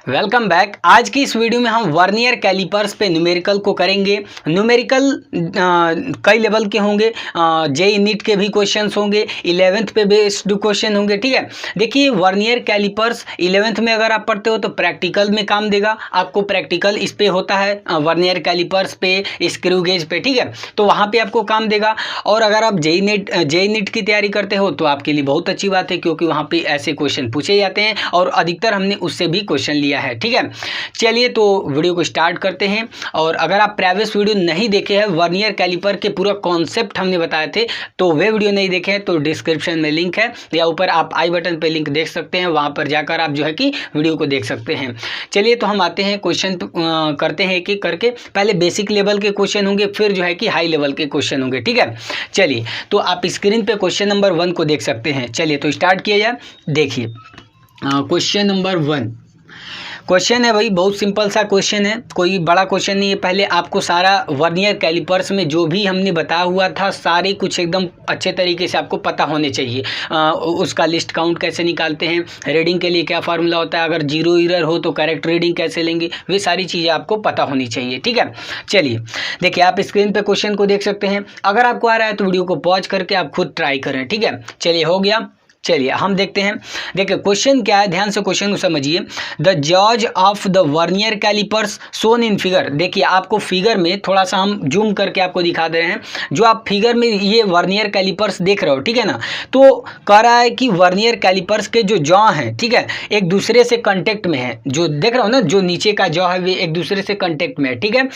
Welcome back. आज की इस वीडियो में हम वर्नियर कैलिपर्स पे न्यूमेरिकल को करेंगे। न्यूमेरिकल कई लेवल के होंगे, जेई नीट के भी क्वेश्चंस होंगे, 11th पे बेस्ड क्वेश्चन होंगे। ठीक है, देखिए वर्नियर कैलिपर्स 11th में अगर आप पढ़ते हो तो प्रैक्टिकल में काम देगा आपको। प्रैक्टिकल इस पे होता है वर्नियर कैलिपर्स पे, स्क्रू गेज पे। ठीक है, तो वहाँ पे आपको काम देगा। और अगर आप जेई नीट की तैयारी करते हो तो आपके लिए बहुत अच्छी बात है, क्योंकि वहाँ पे ऐसे क्वेश्चन पूछे जाते हैं और अधिकतर हमने उससे भी क्वेश्चन लिया है। ठीक है, चलिए तो वीडियो को स्टार्ट करते हैं। और अगर आप प्रीवियस वीडियो नहीं देखे हैं, वर्नियर कैलिपर के पूरा कॉन्सेप्ट हमने बताए थे, तो वे वीडियो नहीं देखे हैं तो डिस्क्रिप्शन में लिंक है, या ऊपर आप आई बटन पे लिंक देख सकते हैं, वहां पर जाकर आप जो है कि वीडियो को देख सकते हैं। चलिए तो हम आते हैं क्वेश्चन करते हैं एक एक करके। पहले बेसिक लेवल के क्वेश्चन होंगे, फिर जो है कि हाई लेवल के क्वेश्चन होंगे। ठीक है, चलिए तो आप स्क्रीन पे क्वेश्चन नंबर 1 को देख सकते हैं। चलिए तो स्टार्ट किया जाए। देखिए क्वेश्चन नंबर 1 क्वेश्चन है भाई, बहुत सिंपल सा क्वेश्चन है, कोई बड़ा क्वेश्चन नहीं है। पहले आपको सारा वर्नियर कैलिपर्स में जो भी हमने बताया हुआ था, सारे कुछ एकदम अच्छे तरीके से आपको पता होने चाहिए। उसका लिस्ट काउंट कैसे निकालते हैं, रीडिंग के लिए क्या फार्मूला होता है, अगर जीरो एरर हो तो करेक्ट रीडिंग कैसे लेंगे, वे सारी चीज़ें आपको पता होनी चाहिए। ठीक है, चलिए देखिए आप स्क्रीन पर क्वेश्चन को देख सकते हैं। अगर आपको आ रहा है तो वीडियो को पॉज करके आप खुद ट्राई करें। ठीक है, चलिए हो गया। चलिए हम देखते हैं। देखिए क्वेश्चन क्या है, ध्यान से क्वेश्चन को समझिए। The jaws of the vernier callipers shown in figure. देखिए आपको फिगर में थोड़ा सा हम जूम करके आपको दिखा दे रहे हैं। जो आप फिगर में ये वर्नियर कैलिपर्स देख रहे हो, ठीक है ना, तो कह रहा है कि वर्नियर कैलिपर्स के जो जॉ हैं, ठीक है, एक दूसरे से कांटेक्ट में है। जो देख रहे हो ना, जो नीचे का जॉ है वे एक दूसरे से कांटेक्ट में है। ठीक है,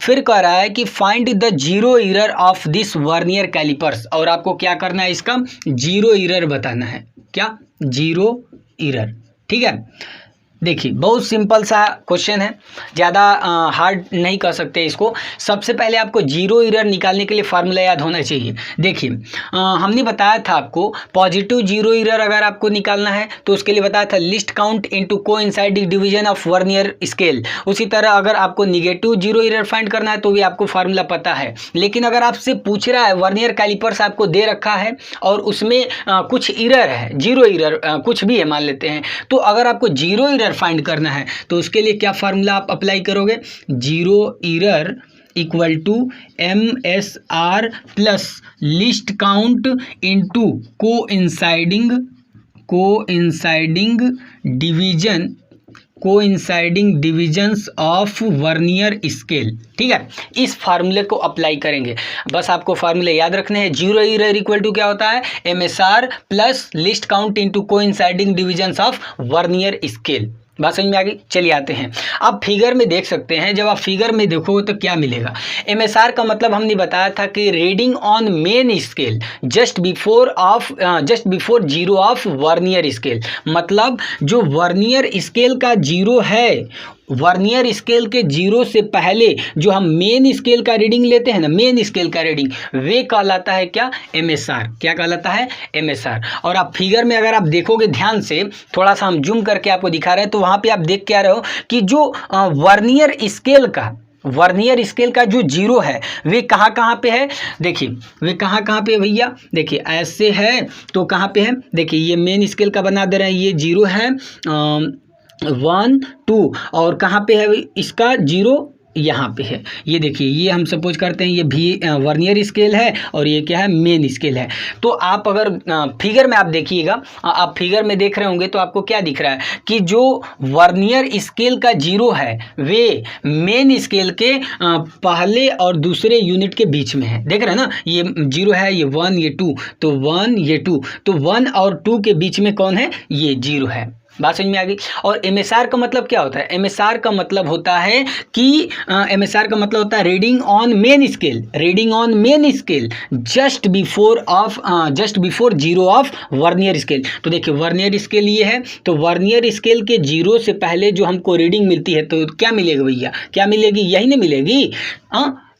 फिर कह रहा है कि find the zero error of this vernier callipers. और आपको क्या करना है, इसका जीरो एरर बताना है। क्या? Zero error. ठीक है, देखिए बहुत सिंपल सा क्वेश्चन है, ज़्यादा हार्ड नहीं कर सकते इसको। सबसे पहले आपको जीरो एरर निकालने के लिए फार्मूला याद होना चाहिए। देखिए हमने बताया था आपको, पॉजिटिव जीरो एरर अगर आपको निकालना है तो उसके लिए बताया था least count into coinciding division of vernier scale. उसी तरह अगर आपको निगेटिव जीरो एरर फाइंड करना है तो भी आपको फार्मूला पता है। लेकिन अगर आपसे पूछ रहा है, वर्नियर कैलिपर्स आपको दे रखा है और उसमें कुछ एरर है, जीरो एरर कुछ भी है मान लेते हैं, तो अगर आपको जीरो एरर फाइंड करना है तो उसके लिए क्या फार्मूला आप अप्लाई करोगे? Zero error equal to MSR plus least count into coinciding divisions of vernier scale. ठीक है, इस फार्मूले को अप्लाई करेंगे। बस आपको फार्मूले याद रखने हैं। जीरो एरर इक्वल टू क्या होता है? MSR plus least count into coinciding divisions of vernier scale. बात समझ में आ गई? चलिए आते हैं। आप फिगर में देख सकते हैं, जब आप फिगर में देखोगे तो क्या मिलेगा? MSR का मतलब हमने बताया था कि reading on main scale just before zero of vernier scale. मतलब जो वर्नियर स्केल का जीरो है, वर्नियर स्केल के जीरो से पहले जो हम मेन स्केल का रीडिंग लेते हैं ना, मेन स्केल का रीडिंग, वे कहलाता है क्या? MSR। क्या कहलाता है? MSR। और आप फिगर में अगर आप देखोगे ध्यान से, थोड़ा सा हम जूम करके आपको दिखा रहे हैं, तो वहाँ पे आप देख के आ रहे हो कि जो वर्नियर स्केल का जो जीरो है वे कहाँ पे है? देखिए वे कहाँ पे भैया? देखिए ऐसे है तो कहाँ पे है? देखिए ये मेन स्केल का बना दे रहे हैं, ये जीरो है 1 2, और कहाँ पे है इसका जीरो? यहाँ पे है। ये देखिए, ये हम सपोज करते हैं ये भी वर्नियर स्केल है और ये क्या है? मेन स्केल है। तो आप अगर फिगर में आप देखिएगा, आप फिगर में देख रहे होंगे तो आपको क्या दिख रहा है कि जो वर्नियर स्केल का जीरो है वे मेन स्केल के पहले और दूसरे यूनिट के बीच में है। देख रहे हैं ना, ये जीरो है, ये 1 ये 2, तो 1 ये 2, तो 1 और 2 के बीच में कौन है? ये जीरो है। बात समझ में आ गई? और MSR का मतलब क्या होता है? MSR का मतलब होता है कि MSR का मतलब होता है reading on main scale just before zero of vernier scale. तो देखिए वर्नियर स्केल ये है, तो वर्नियर स्केल के जीरो से पहले जो हमको रीडिंग मिलती है तो क्या मिलेगा भैया? क्या मिलेगी? यही नहीं मिलेगी,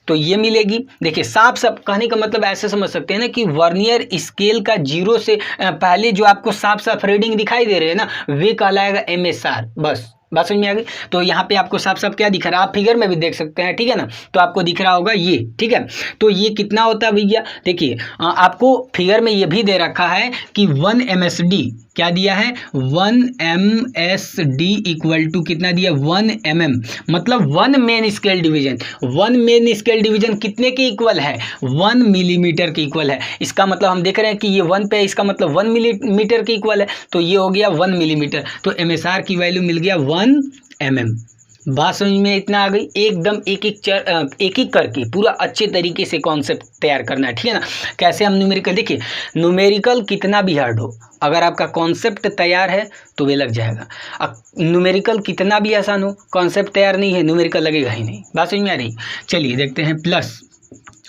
तो ये मिलेगी। देखिए साफ कहने का मतलब ऐसे समझ सकते हैं ना कि वर्नियर स्केल का जीरो से पहले जो आपको साफ रीडिंग दिखाई दे रहे हैं ना, वे कहलाएगा MSR। बस बात समझ में आ गई? तो यहाँ पे आपको साफ क्या दिख रहा है, आप फिगर में भी देख सकते हैं। ठीक है ना, तो आपको दिख रहा होगा ये। ठीक है, तो ये कितना होता है भैया? देखिए आपको फिगर में ये भी दे रखा है कि 1 MSD क्या दिया है 1 MSD इक्वल टू कितना दिया 1 mm, मतलब 1 main scale division. 1 main scale division कितने के इक्वल है 1 मिलीमीटर के इक्वल है। इसका मतलब हम देख रहे हैं कि ये 1 पे है, इसका मतलब 1 मिलीमीटर के इक्वल है, तो ये हो गया 1 मिलीमीटर। तो MSR की वैल्यू मिल गया 1 mm। बात समझ में इतना आ गई। एकदम एक एक करके पूरा अच्छे तरीके से कॉन्सेप्ट तैयार करना है, ठीक है ना। कैसे हम न्यूमेरिकल, देखिए न्यूमेरिकल कितना भी हार्ड हो, अगर आपका कॉन्सेप्ट तैयार है तो वे लग जाएगा। अब न्यूमेरिकल कितना भी आसान हो, कॉन्सेप्ट तैयार नहीं है, न्यूमेरिकल लगेगा ही नहीं। बात समझ में आ रही। चलिए देखते हैं प्लस।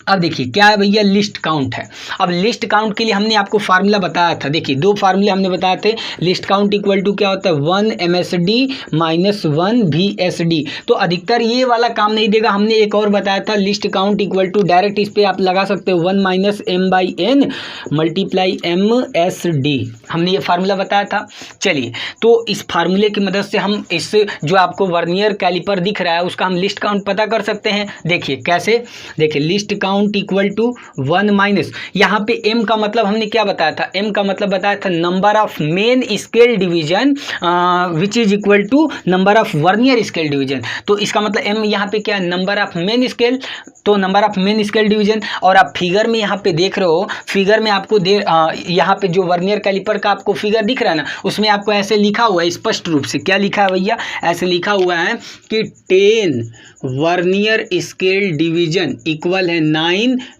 अब देखिए क्या है भैया, लिस्ट काउंट है। अब लिस्ट काउंट के लिए हमने आपको फार्मूला बताया था, देखिए 2 फार्मूले हमने बताए थे। लिस्ट काउंट इक्वल टू क्या होता है 1 MSD माइनस 1 VSD। तो अधिकतर ये वाला काम नहीं देगा। हमने एक और बताया था least count equal to, direct इस पर आप लगा सकते हो 1 माइनस M/N मल्टीप्लाई MSD। हमने ये फार्मूला बताया था। चलिए तो इस फार्मूले की मदद से हम इस जो आपको वर्नियर कैलिपर दिख रहा है उसका हम लिस्ट काउंट पता कर सकते हैं। देखिए कैसे, देखिए least count equal to 1 minus, यहाँ पे m का मतलब हमने क्या बताया था, m का मतलब बताया था number of main scale division which is equal to number of vernier scale division. तो इसका मतलब m यहाँ पे क्या है नंबर ऑफ मेन स्केल, तो number of main scale division. और आप फिगर में यहाँ पे देख रहे हो, फिगर में आपको यहाँ पे जो वर्नियर कैलिपर का आपको फिगर दिख रहा है ना, उसमें आपको ऐसे लिखा हुआ है स्पष्ट रूप से, क्या लिखा है भैया, ऐसे लिखा हुआ है कि 10 वर्नियर स्केल डिवीजन इक्वल है 9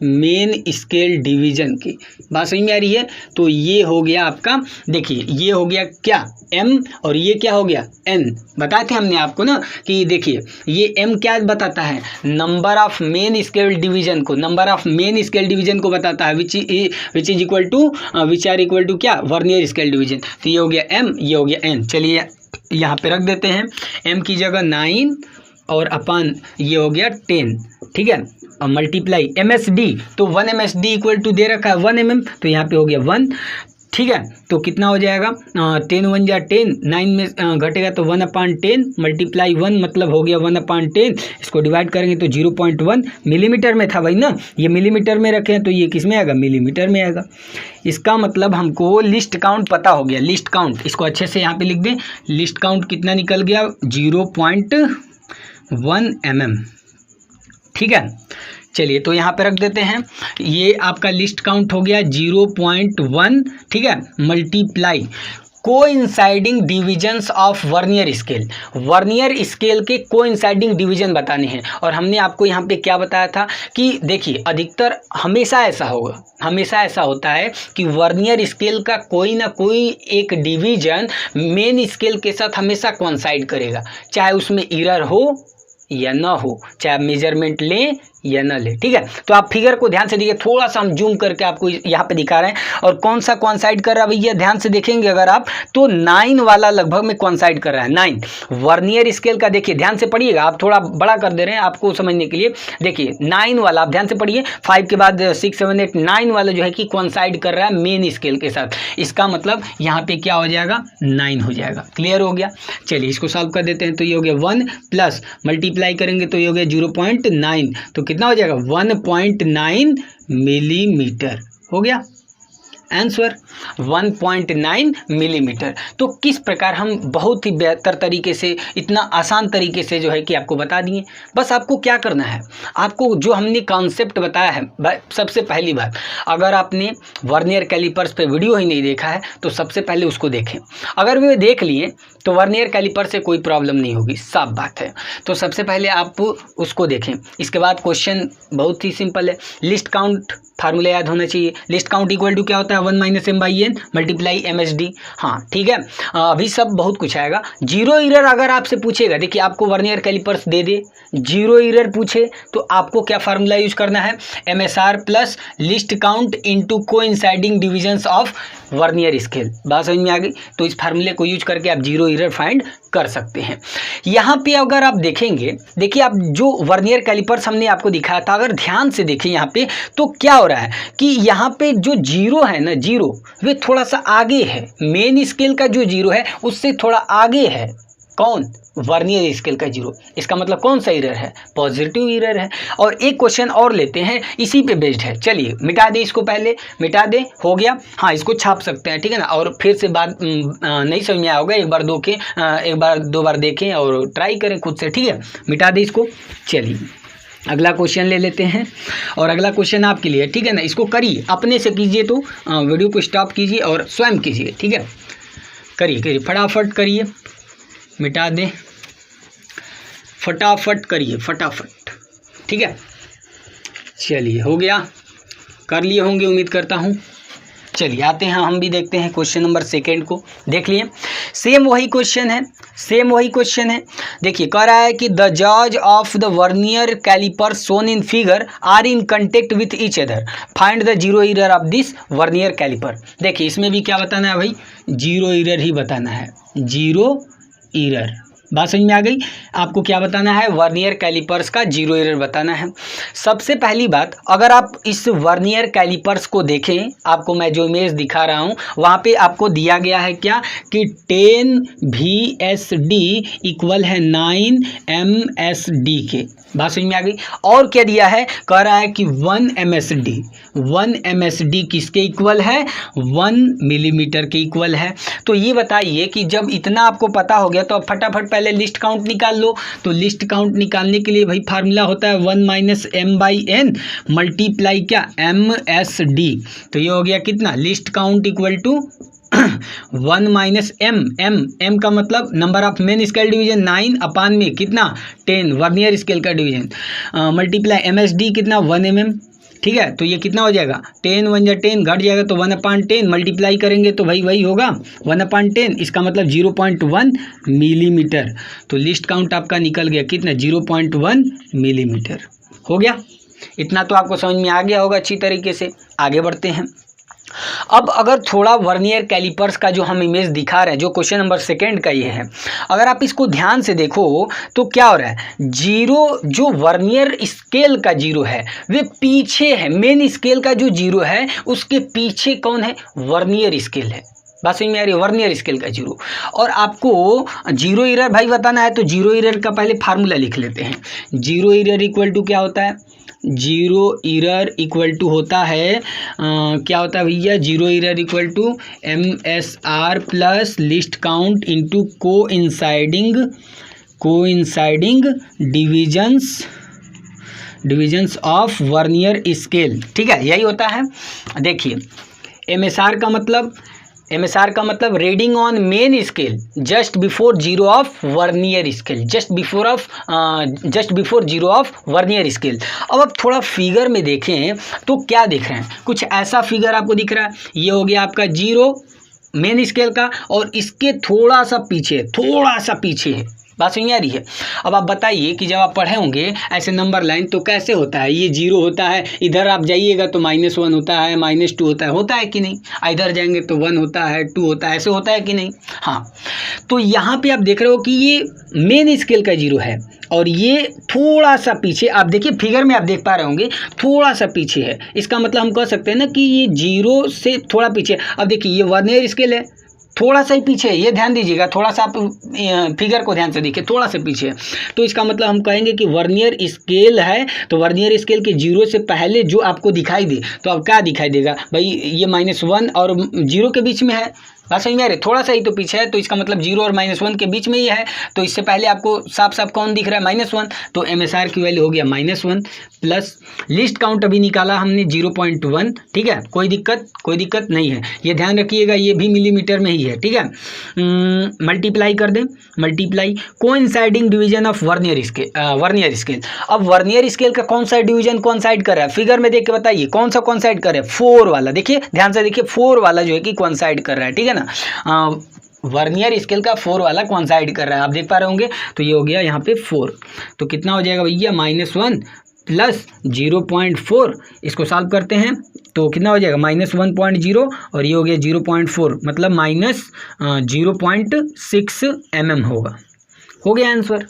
मेन स्केल डिवीजन की। बात समझ में आ रही है। तो ये हो गया आपका, देखिए ये हो गया क्या m और ये क्या हो गया n। बताए थे हमने आपको ना कि देखिए ये m क्या बताता है, number of main scale division को, number of main scale division को बताता है which is equal to which are equal to क्या वर्नियर स्केल डिवीजन। तो ये हो गया m, ये हो गया n। चलिए यहाँ पे रख देते हैं, m की जगह 9 और अपान ये हो गया 10, ठीक है, और मल्टीप्लाई MSD, तो 1 MSD इक्वल टू दे रखा है 1 mm, तो यहाँ पे हो गया 1, ठीक है। तो कितना हो जाएगा 10 1 जा 10, 9 में घटेगा तो 1/10 मल्टीप्लाई 1 मतलब हो गया 1/10। इसको डिवाइड करेंगे तो 0.1 मिलीमीटर में था भाई ना, ये मिलीमीटर में रखे हैं तो ये किस में आएगा मिलीमीटर में आएगा। इसका मतलब हमको लिस्ट काउंट पता हो गया। लिस्ट काउंट इसको अच्छे से यहाँ पे लिख दें, लिस्ट काउंट कितना निकल गया 0.1 mm, ठीक है। चलिए तो यहाँ पे रख देते हैं, ये आपका लिस्ट काउंट हो गया 0.1, ठीक है, multiply coinciding divisions of vernier scale. Vernier scale के कोइंसाइडिंग डिवीजन बताने हैं। और हमने आपको यहाँ पे क्या बताया था कि देखिए अधिकतर हमेशा ऐसा होगा, हमेशा ऐसा होता है कि वर्नियर स्केल का कोई ना कोई एक डिवीजन मेन स्केल के साथ हमेशा कोइंसाइड करेगा, चाहे उसमें एरर हो या ना हो, चाहे मेजरमेंट लें या ना ले, ठीक है। तो आप फिगर को ध्यान से देखिए, थोड़ा सा हम जूम करके आपको यहाँ पे दिखा रहे हैं। और कौन सा कॉन्साइड कर रहा है भैया, ध्यान से देखेंगे अगर आप तो 9 वाला लगभग में कॉन्साइड कर रहा है। 9 वर्नियर स्केल का, देखिए ध्यान से पढ़िएगा, आप थोड़ा बड़ा कर दे रहे हैं आपको समझने के लिए। देखिए 9 वाला आप ध्यान से पढ़िए, 5 के बाद 6 7 8 9 वाला जो है कि कॉन्साइड कर रहा है मेन स्केल के साथ। इसका मतलब यहाँ पे क्या हो जाएगा 9 हो जाएगा। क्लियर हो गया। चलिए इसको सॉल्व कर देते हैं। तो ये हो गया 1 प्लस मल्टीप्लाई करेंगे तो ये हो गया 0.9, तो कितना हो जाएगा 1.9 मिलीमीटर हो गया आंसर 1.9 मिलीमीटर। तो किस प्रकार हम बहुत ही बेहतर तरीके से, इतना आसान तरीके से जो है कि आपको बता दिए। बस आपको क्या करना है, आपको जो हमने कॉन्सेप्ट बताया है, सबसे पहली बात अगर आपने वर्नियर कैलिपर्स पे वीडियो ही नहीं देखा है तो सबसे पहले उसको देखें। अगर वे देख लिए तो वर्नियर कैलिपर से कोई प्रॉब्लम नहीं होगी, साफ बात है। तो सबसे पहले आप उसको देखें। इसके बाद क्वेश्चन बहुत ही सिंपल है, लिस्ट काउंट फार्मूला याद होना चाहिए। लिस्ट काउंट इक्वल टू क्या होता है 1 - M/N मल्टीप्लाई MSD। हाँ ठीक है, अभी सब बहुत कुछ आएगा। जीरो एरर अगर आपसे पूछेगा, देखिए आपको वर्नियर कैलिपर्स दे दे, जीरो एरर पूछे तो आपको क्या फार्मूला यूज करना है, MSR plus least count into coinciding divisions of vernier scale. बात समझ में आ गई। तो इस फार्मूले को यूज करके आप जीरो एरर फाइंड कर सकते हैं। यहाँ पे अगर आप देखेंगे, देखिए आप जो वर्नियर कैलिपर्स हमने आपको दिखाया था, अगर ध्यान से देखें यहाँ पे तो क्या हो रहा है कि यहाँ पे जो जीरो है ना, जीरो वे थोड़ा सा आगे है, मेन स्केल का जो जीरो है उससे थोड़ा आगे है। कौन, वर्नियर स्केल का जीरो। इसका मतलब कौन सा एरर है, पॉजिटिव एरर है। और एक क्वेश्चन और लेते हैं, इसी पे बेस्ड है। चलिए मिटा दें इसको, पहले मिटा दें, हो गया। हाँ, इसको छाप सकते हैं, ठीक है ना। और फिर से बात नहीं समझ में आया होगा, एक बार दो बार देखें और ट्राई करें खुद से, ठीक है। मिटा दें इसको। चलिए अगला क्वेश्चन ले लेते हैं, और अगला क्वेश्चन आपके लिए, ठीक है ना। इसको करिए, अपने से कीजिए, तो वीडियो को स्टॉप कीजिए और स्वयं कीजिए, ठीक है। करिए फटाफट करिए, मिटा दें, फटाफट करिए, फटाफट, ठीक है। चलिए हो गया, कर लिए होंगे उम्मीद करता हूँ। चलिए आते हैं, हम भी देखते हैं क्वेश्चन नंबर सेकेंड को। देख लिए, सेम वही क्वेश्चन है, देखिए कह रहा है कि the jaws of the vernier calliper shown in figure are in contact with each other, find the zero error of this vernier calliper. देखिए इसमें भी क्या बताना है भाई, जीरो एरर ही बताना है, जीरो एरर। बात समझ में आ गई। आपको क्या बताना है, वर्नियर कैलिपर्स का जीरो एरर बताना है। सबसे पहली बात, अगर आप इस वर्नियर कैलिपर्स को देखें, आपको मैं जो इमेज दिखा रहा हूं वहां पे आपको दिया गया है क्या कि 10 VSD इक्वल है 9 MSD के। बात समझ में आ गई। और क्या दिया है, कह रहा है कि 1 MSD किसके इक्वल है, 1 मिलीमीटर के इक्वल है। तो ये बताइए कि जब इतना आपको पता हो गया तो अब फटाफट पहले लिस्ट काउंट निकाल लो। तो लिस्ट काउंट निकालने के लिए भाई फार्मूला होता है 1 - m/n मल्टीप्लाई क्या, MSD। तो ये हो गया कितना, least count equal to 1 - m का मतलब number of main scale division 9 upon में कितना 10 वर्नियर स्केल का डिवीजन, मल्टीप्लाई MSD कितना 1 mm, ठीक है। तो ये कितना हो जाएगा, 10 1 जा 10 घट जाएगा तो 1/10 मल्टीप्लाई करेंगे तो भाई वही होगा 1/10, इसका मतलब 0.1 मिलीमीटर। तो लिस्ट काउंट आपका निकल गया कितना, 0.1 मिलीमीटर। हो गया, इतना तो आपको समझ में आ गया होगा अच्छी तरीके से। आगे बढ़ते हैं। अब अगर थोड़ा वर्नियर कैलिपर्स का जो हम इमेज दिखा रहे हैं, जो क्वेश्चन नंबर सेकेंड का ये है, अगर आप इसको ध्यान से देखो तो क्या हो रहा है, जीरो जो वर्नियर स्केल का जीरो है वे पीछे है, मेन स्केल का जो जीरो है उसके पीछे कौन है, वर्नियर स्केल है। बात समझ में आ रही है, वर्नियर स्केल का जीरो। और आपको जीरो एरर भाई बताना है तो जीरो एरर का पहले फार्मूला लिख लेते हैं। जीरो एरर इक्वल टू क्या होता है, जीरो एरर इक्वल टू होता है क्या होता है भैया, zero error equal to MSR plus least count into coinciding divisions of vernier scale, ठीक है, यही होता है। देखिए MSR का मतलब reading on main scale just before zero of vernier scale, just before zero of vernier scale. अब आप थोड़ा फिगर में देखें तो क्या देख रहे हैं, कुछ ऐसा फिगर आपको दिख रहा है। ये हो गया आपका जीरो मेन स्केल का, और इसके थोड़ा सा पीछे है। बात समझ आ रही है। अब आप बताइए कि जब आप पढ़े होंगे ऐसे नंबर लाइन तो कैसे होता है, ये जीरो होता है, इधर आप जाइएगा तो -1 होता है, -2 होता है कि नहीं, इधर जाएंगे तो 1 होता है, 2 होता है, ऐसे होता है कि नहीं। हाँ, तो यहाँ पे आप देख रहे हो कि ये मेन स्केल का जीरो है और ये थोड़ा सा पीछे, आप देखिए फिगर में आप देख पा रहे होंगे थोड़ा सा पीछे है। इसका मतलब हम कह सकते हैं ना कि ये जीरो से थोड़ा पीछे। अब देखिए ये वर्नियर स्केल है, थोड़ा सा ही पीछे है, ये ध्यान दीजिएगा, थोड़ा सा आप फिगर को ध्यान से देखिए, थोड़ा सा पीछे है। तो इसका मतलब हम कहेंगे कि वर्नियर स्केल है, तो वर्नियर स्केल के जीरो से पहले जो आपको दिखाई दे, तो अब क्या दिखाई देगा भाई, ये -1 और जीरो के बीच में है। बात समझ में आ रही है, थोड़ा सा ही तो पीछे है, तो इसका मतलब जीरो और -1 के बीच में ही है। तो इससे पहले आपको साफ साफ कौन दिख रहा है, -1। तो MSR की वैल्यू हो गया -1 प्लस लिस्ट काउंट अभी निकाला हमने 0.1, ठीक है, कोई दिक्कत नहीं है। ये ध्यान रखिएगा, ये भी मिलीमीटर में ही है, ठीक है। मल्टीप्लाई कर दें, multiply coinciding division of vernier scale. अब वर्नियर स्केल का कौन सा डिवीजन कौन साइड कर रहा है, फिगर में देख के बताइए कौन सा कौन साइड कर रहा है, 4 वाला। देखिए ध्यान से देखिए, 4 वाला जो है कि कौन साइड कर रहा है, ठीक है ना। वर्नियर स्केल का 4 वाला कौन साइड कर रहा है, आप देख पा रहे होंगे। तो ये हो गया यहाँ पे 4, तो कितना हो जाएगा भैया, -1 प्लस 0.4, इसको सॉल्व करते हैं तो कितना हो जाएगा, -1.0 और ये हो गया 0.4, मतलब -0.6 mm होगा। हो गया आंसर।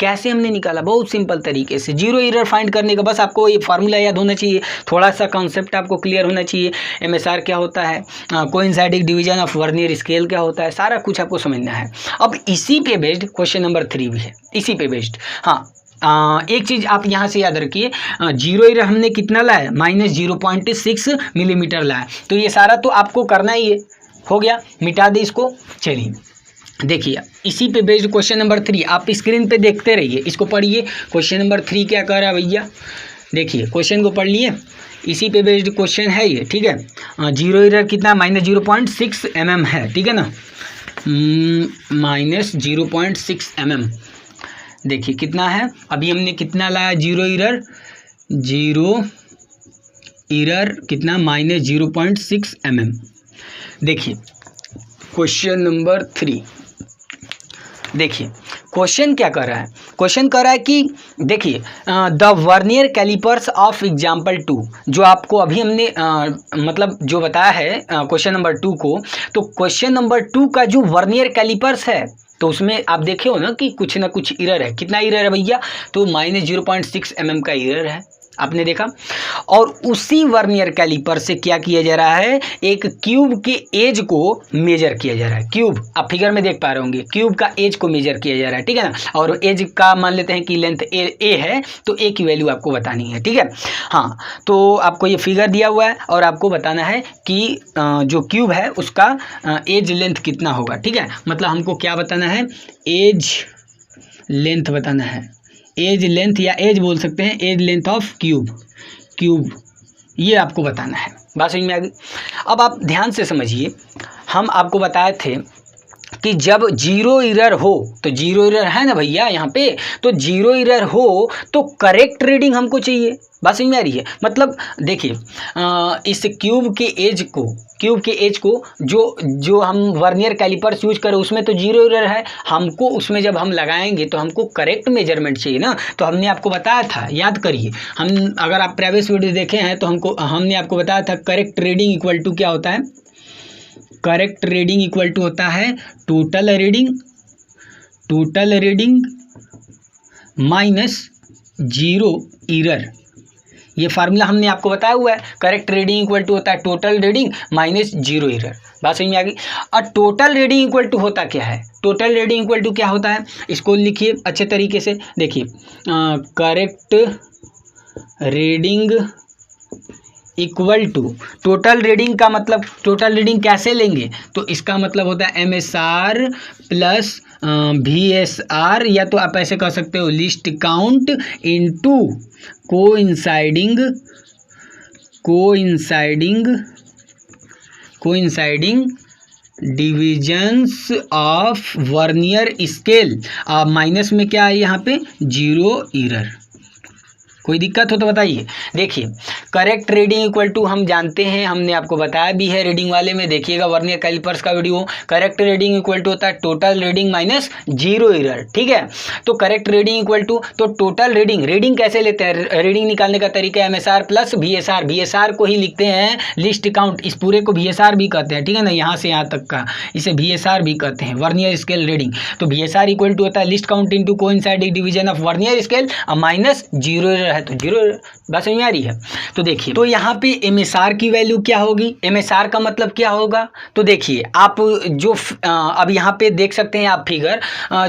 कैसे हमने निकाला, बहुत सिंपल तरीके से। जीरो एरर फाइंड करने का बस आपको ये फार्मूला याद होना चाहिए, थोड़ा सा कॉन्सेप्ट आपको क्लियर होना चाहिए। एमएसआर क्या होता है, coinciding division of vernier scale क्या होता है, सारा कुछ आपको समझना है। अब इसी पे बेस्ड क्वेश्चन नंबर 3 भी है, इसी पे बेस्ड। हाँ, एक चीज़ आप यहाँ से याद रखिए, जीरो एरर हमने कितना लाया, -0.6 मिलीमीटर लाया, तो ये सारा तो आपको करना ही है। हो गया, मिटा दे इसको। चलिए देखिए, इसी पे बेस्ड क्वेश्चन नंबर 3 आप स्क्रीन पे देखते रहिए, इसको पढ़िए। क्वेश्चन नंबर 3 क्या कह रहा है भैया, देखिए क्वेश्चन को पढ़ लिए, इसी पे बेस्ड क्वेश्चन है ये, ठीक है। जीरो एरर कितना, -0.6 mm है, ठीक है ना, -0.6 mm। देखिए कितना है, अभी हमने कितना लाया जीरो एरर कितना, -0.6 mm। देखिए क्वेश्चन नंबर 3, देखिए क्वेश्चन क्या कर रहा है, क्वेश्चन कर रहा है कि देखिए the vernier callipers of example 2, जो आपको अभी हमने मतलब जो बताया है क्वेश्चन नंबर 2 को, तो क्वेश्चन नंबर 2 का जो वर्नियर कैलिपर्स है, तो उसमें आप देखे हो ना कि कुछ ना कुछ एरर है। कितना एरर है भैया, तो -0.6 mm का एरर है, आपने देखा। और उसी वर्नियर कैलिपर से क्या किया जा रहा है, एक क्यूब के एज को मेजर किया जा रहा है। क्यूब आप फिगर में देख पा रहे होंगे, क्यूब का एज को मेजर किया जा रहा है, ठीक है ना। और एज का मान लेते हैं कि लेंथ ए है, तो ए की वैल्यू आपको बतानी है, ठीक है। हाँ, तो आपको ये फिगर दिया हुआ है और आपको बताना है कि जो क्यूब है उसका एज लेंथ कितना होगा, ठीक है। मतलब हमको क्या बताना है, एज लेंथ बताना है, एज लेंथ या एज बोल सकते हैं, एज लेंथ ऑफ क्यूब, ये आपको बताना है। बात समझ में आ गई। अब आप ध्यान से समझिए, हम आपको बताए थे कि जब जीरो एरर हो, तो जीरो एरर है ना भैया यहाँ पे, तो जीरो एरर हो तो करेक्ट रीडिंग हमको चाहिए। बात समझ में आ रही है। मतलब देखिए इस क्यूब के एज को जो हम वर्नियर कैलिपर्स यूज करें उसमें तो जीरो एरर है, हमको उसमें जब हम लगाएंगे तो हमको करेक्ट मेजरमेंट चाहिए ना। तो हमने आपको बताया था, याद करिए, हम अगर आप प्रीवियस वीडियो देखे हैं तो हमने आपको बताया था करेक्ट रीडिंग इक्वल टू क्या होता है, करेक्ट रीडिंग इक्वल टू होता है total reading minus zero error. ये फार्मूला हमने आपको बताया हुआ है, करेक्ट रीडिंग इक्वल टू होता है total reading minus zero error. बात समझ में आ गई। और टोटल रीडिंग इक्वल टू होता क्या है, टोटल रीडिंग इक्वल टू क्या होता है, इसको लिखिए अच्छे तरीके से। देखिए correct reading equal to total reading का मतलब, टोटल रीडिंग कैसे लेंगे, तो इसका मतलब होता है MSR प्लस VSR, या तो आप ऐसे कह सकते हो list count into coinciding divisions of vernier scale. Minus में क्या है यहाँ पे, जीरो एरर। कोई दिक्कत हो तो बताइए। देखिए करेक्ट रीडिंग इक्वल टू हम जानते हैं, हमने आपको बताया भी है रीडिंग वाले में, देखिएगा वर्नियर कैलिपर्स का video. Correct reading equal to होता है total reading minus zero error, ठीक है। तो करेक्ट रीडिंग इक्वल टू, तो टोटल रीडिंग कैसे लेते हैं, रीडिंग निकालने का तरीका MSR प्लस VSR को ही लिखते हैं लिस्ट काउंट, इस पूरे को VSR भी कहते हैं, ठीक है ना, यहाँ से यहाँ तक का इसे VSR भी कहते हैं, वर्नियर स्केल रीडिंग। तो VSR इक्वल टू होता है list count into coinciding division of vernier scale minus zero error, तो जीरो। बात समझ में आ रही है। तो देखिए, तो यहाँ पे MSR की वैल्यू क्या होगी, MSR का मतलब क्या होगा, तो देखिए आप जो अब यहाँ पे देख सकते हैं आप फिगर,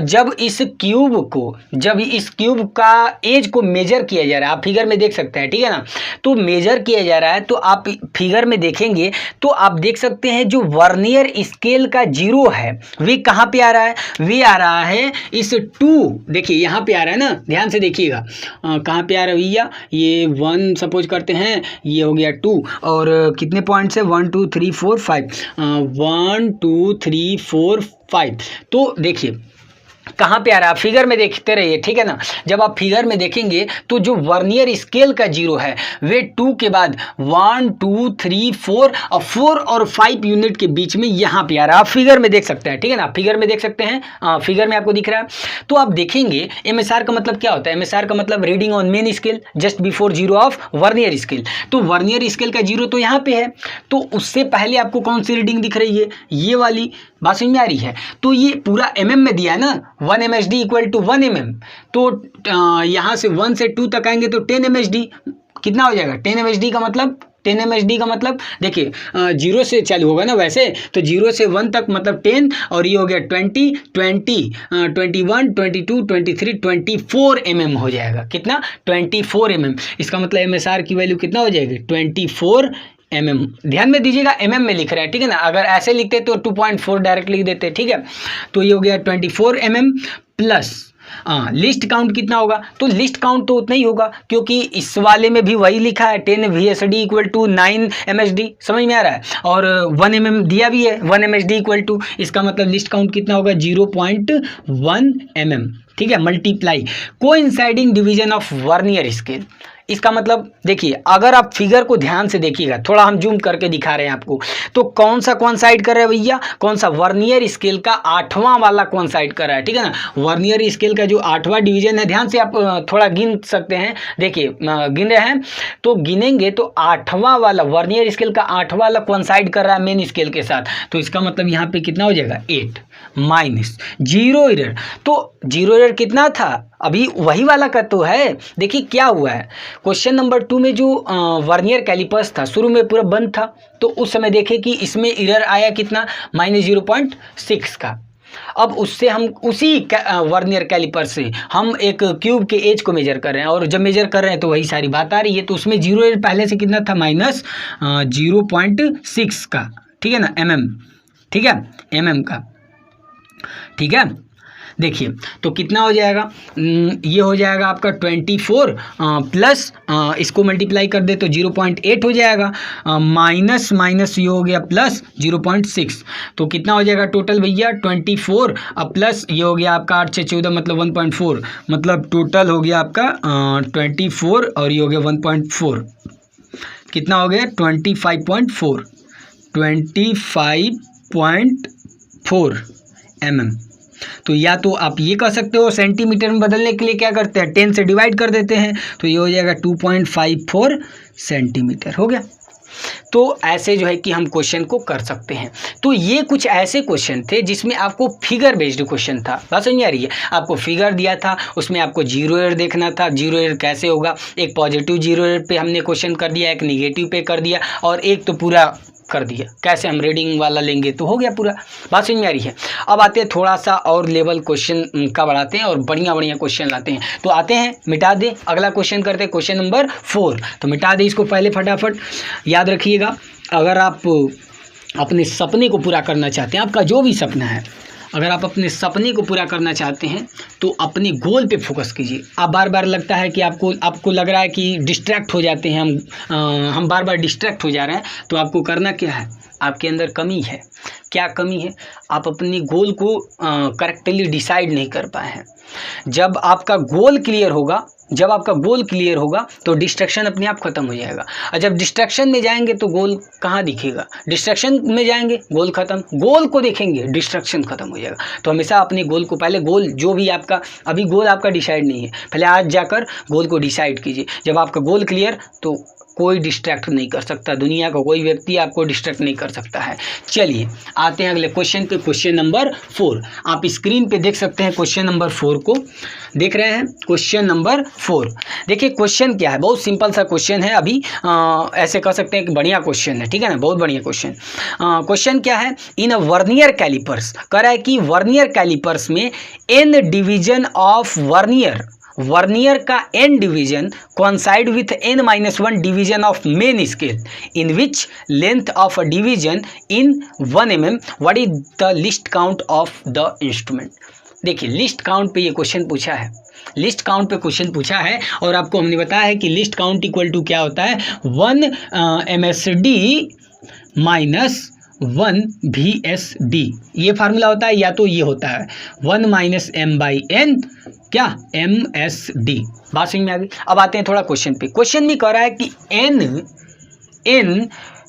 जब इस क्यूब का एज को मेजर किया जा रहा है, आप फिगर में देख सकते हैं, ठीक है ना। तो मेजर किया जा रहा है, तो आप फिगर में देखेंगे तो आप देख सकते हैं जो वर्नियर स्केल का जीरो है वे कहाँ पे आ रहा है, वे आ रहा है इस 2, देखिए यहाँ पे आ रहा है ना, ध्यान से देखिएगा कहाँ पे आ रहा है भैया, ये 1 सपोज करते हैं, ये हो गया 2, और कितने पॉइंट्स है 1 2 3 4 5, 1 2 3 4 5। तो देखिए कहाँ पे आ रहा है, फिगर में देखते रहिए, ठीक है ना। जब आप फिगर में देखेंगे तो जो वर्नियर स्केल का जीरो है वे 2 के बाद 1 2 3 4 और 4 और 5 यूनिट के बीच में यहाँ पे आ रहा है, आप फिगर में देख सकते हैं, ठीक है ना, फिगर में देख सकते हैं, फिगर में आपको दिख रहा है। तो आप देखेंगे MSR का मतलब क्या होता है, MSR का मतलब reading on main scale just before zero of vernier scale. तो वर्नियर स्केल का जीरो तो यहाँ पे है, तो उससे पहले आपको कौन सी रीडिंग दिख रही है, ये वाली। बात समझ में आ रही है। तो ये पूरा MM में दिया है ना, 1 MSD इक्वल टू 1 mm, तो यहाँ से 1 से 2 तक आएंगे तो 10 MSD कितना हो जाएगा, 10 MSD का मतलब 10 MSD का मतलब देखिए 0 से चालू होगा ना, वैसे तो 0 से 1 तक मतलब 10, और ये हो गया 20, 21, 22, 23, 24 mm हो जाएगा। कितना, 24 mm। इसका मतलब MSR की वैल्यू कितना हो जाएगी, 24 mm। ध्यान में दीजिएगा mm में लिख रहे हैं, ठीक है ना, अगर ऐसे लिखते तो 2.4 डायरेक्ट लिख देते, ठीक है। तो ये हो गया 24 mm प्लस लिस्ट काउंट कितना होगा, तो लिस्ट काउंट तो उतना ही होगा क्योंकि इस वाले में भी वही लिखा है 10 VSD इक्वल टू 9 MSD, समझ में आ रहा है, और 1 mm दिया भी है 1 MSD इक्वल टू, इसका मतलब लिस्ट काउंट कितना होगा 0.1 mm, ठीक है, multiply coinciding division of vernier scale. इसका मतलब देखिए, अगर आप फिगर को ध्यान से देखिएगा, थोड़ा हम जूम करके दिखा रहे हैं आपको, तो कौन सा कोइंसाइड कर रहा है भैया, कौन सा, वर्नियर स्केल का 8वां वाला कोइंसाइड कर रहा है, ठीक है ना। वर्नियर स्केल का जो 8वां डिवीजन है, ध्यान से आप थोड़ा गिन सकते हैं, देखिए गिन रहे हैं तो गिनेंगे तो 8वां वाला वर्नियर स्केल का 8वां वाला कोइंसाइड कर रहा है मेन स्केल के साथ, तो इसका मतलब यहाँ पे कितना हो जाएगा 8 माइनस 0 एरर। तो 0 एरर कितना था, अभी वही वाला का तो है। देखिए क्या हुआ है, क्वेश्चन नंबर 2 में जो वर्नियर कैलिपर्स था शुरू में पूरा बंद था, तो उस समय देखे कि इसमें एरर आया कितना, -0.6 का। अब उससे हम उसी वर्नियर कैलिपर से हम एक क्यूब के एज को मेजर कर रहे हैं, और जब मेजर कर रहे हैं तो वही सारी बात आ रही है, तो उसमें 0 एरर पहले से कितना था, -0.6 का, ठीक है ना, mm, ठीक है, mm का, ठीक है। देखिए तो कितना हो जाएगा, ये हो जाएगा आपका 24 प्लस इसको मल्टीप्लाई कर दे तो 0.8 हो जाएगा, माइनस माइनस ये हो गया प्लस 0.6, तो कितना हो जाएगा टोटल भैया 24 प्लस ये हो गया आपका 8 से 14 मतलब 1.4, मतलब टोटल हो गया आपका 24 और ये हो गया 1.4, कितना हो गया 25.4 mm। तो या तो आप ये कह सकते हो, सेंटीमीटर में बदलने के लिए क्या करते हैं 10 से डिवाइड कर देते हैं, तो ये हो जाएगा 2.54 सेंटीमीटर हो गया। तो ऐसे जो है कि हम क्वेश्चन को कर सकते हैं। तो ये कुछ ऐसे क्वेश्चन थे जिसमें आपको फिगर बेस्ड क्वेश्चन था, बात समझ आ रही है, आपको फिगर दिया था, उसमें आपको 0 एरर देखना था, 0 एरर कैसे होगा, एक पॉजिटिव 0 एरर पे हमने क्वेश्चन कर दिया, एक निगेटिव पे कर दिया, और एक तो पूरा कर दिया, कैसे हम रीडिंग वाला लेंगे तो हो गया पूरा, बात समझ में आ रही है। अब आते हैं थोड़ा सा और लेवल क्वेश्चन का बढ़ाते हैं और बढ़िया बढ़िया क्वेश्चन लाते हैं। तो आते हैं, मिटा दे, अगला क्वेश्चन करते हैं, क्वेश्चन नंबर 4। तो मिटा दे इसको पहले फटाफट। याद रखिएगा, अगर आप अपने सपने को पूरा करना चाहते हैं, आपका जो भी सपना है, अगर आप अपने सपने को पूरा करना चाहते हैं तो अपने गोल पे फोकस कीजिए। आप बार बार लगता है कि आपको लग रहा है कि डिस्ट्रैक्ट हो जाते हैं हम बार बार डिस्ट्रैक्ट हो जा रहे हैं, तो आपको करना क्या है, आपके अंदर कमी है। क्या कमी है, आप अपने गोल को करेक्टली डिसाइड नहीं कर पाए हैं। जब आपका गोल क्लियर होगा तो डिस्ट्रैक्शन अपने आप खत्म हो जाएगा, और जब डिस्ट्रैक्शन में जाएंगे तो गोल कहाँ दिखेगा, डिस्ट्रैक्शन में जाएंगे गोल खत्म, गोल को देखेंगे डिस्ट्रैक्शन खत्म हो जाएगा। तो हमेशा अपने गोल को, पहले गोल जो भी आपका, अभी गोल आपका डिसाइड नहीं है, पहले आज जाकर गोल को डिसाइड कीजिए। जब आपका गोल क्लियर, तो कोई डिस्ट्रैक्ट नहीं कर सकता, दुनिया का कोई व्यक्ति आपको डिस्ट्रैक्ट नहीं कर सकता है। चलिए आते हैं अगले क्वेश्चन पे, क्वेश्चन नंबर 4। आप स्क्रीन पे देख सकते हैं क्वेश्चन नंबर 4 को, देख रहे हैं क्वेश्चन नंबर 4। देखिए क्वेश्चन क्या है, बहुत सिंपल सा क्वेश्चन है, अभी ऐसे कह सकते हैं कि बढ़िया क्वेश्चन है, ठीक है ना, बहुत बढ़िया क्वेश्चन। क्वेश्चन क्या है, इन अ वर्नियर कैलिपर्स, कह रहा है कि वर्नियर कैलिपर्स में n डिवीजन ऑफ वर्नियर का n division coincide with n-1 division of main scale in which length of a division in 1 mm, what is the list count of the instrument. देखिए least count पे ये question पूछा है, list count पे question पूछा है, और आपको हमने बताया है कि लिस्ट काउंट इक्वल टू क्या होता है, 1 MSD माइनस 1 VSD, ये फार्मूला होता है, या तो ये होता है 1 - m/n क्या MSD। बात समझ में आ गई। अब आते हैं थोड़ा क्वेश्चन पे। क्वेश्चन में कह रहा है कि n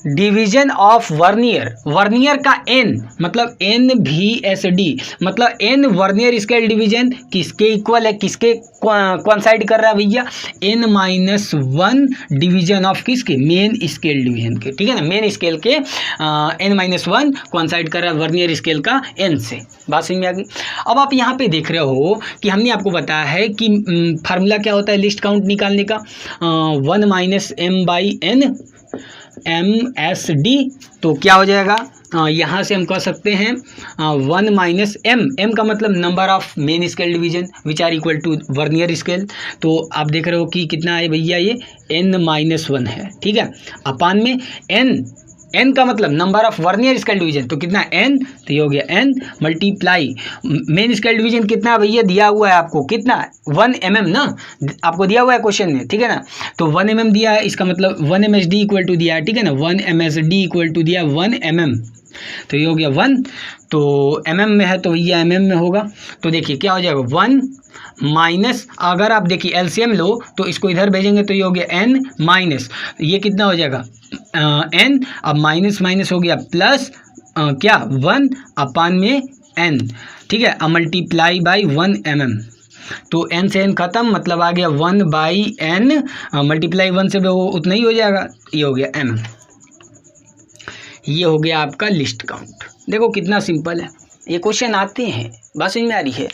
division of vernier, vernier का n मतलब NVSD मतलब n वर्नियर स्केल डिवीजन किसके इक्वल है, किसके कॉन्साइड कर रहा है भैया, n-1 डिवीजन ऑफ किसके, मेन स्केल डिवीजन के, ठीक है ना, मेन स्केल के n-1 कॉन्साइड कर रहा है वर्नियर स्केल का n से। बात समझ में आ गई। अब आप यहाँ पे देख रहे हो कि हमने आपको बताया है कि फार्मूला क्या होता है लिस्ट काउंट निकालने का, 1 - m/n MSD। तो क्या हो जाएगा, यहाँ से हम कह सकते हैं 1 - m का मतलब number of main scale division which are equal to vernier scale. तो आप देख रहे हो कि कितना है भैया, ये n-1 है, ठीक है, अपान में n का मतलब number of vernier scale division, तो कितना n, तो ये हो गया n multiply main scale division कितना भैया दिया हुआ है आपको, कितना 1 mm ना, आपको दिया हुआ है क्वेश्चन में, ठीक है ना, तो 1 mm दिया है, इसका मतलब 1 MSD इक्वल टू दिया है, ठीक है ना, 1 MSD इक्वल टू दिया 1 mm, तो ये हो गया 1, तो mm में है तो भैया mm में होगा। तो देखिए क्या हो जाएगा 1 माइनस, अगर आप देखिए एलसीएम लो तो इसको इधर भेजेंगे तो ये हो गया n माइनस, ये कितना हो जाएगा n, अब माइनस माइनस हो गया प्लस क्या 1 अपान में n, ठीक है, अब मल्टीप्लाई बाई 1 mm, तो n से n खत्म, मतलब आ गया 1/n मल्टीप्लाई 1 से वो उतना ही हो जाएगा, ये हो गया m। ये हो गया आपका लिस्ट काउंट। देखो कितना सिंपल है, ये क्वेश्चन आते हैं, बात समझ में आ रही है।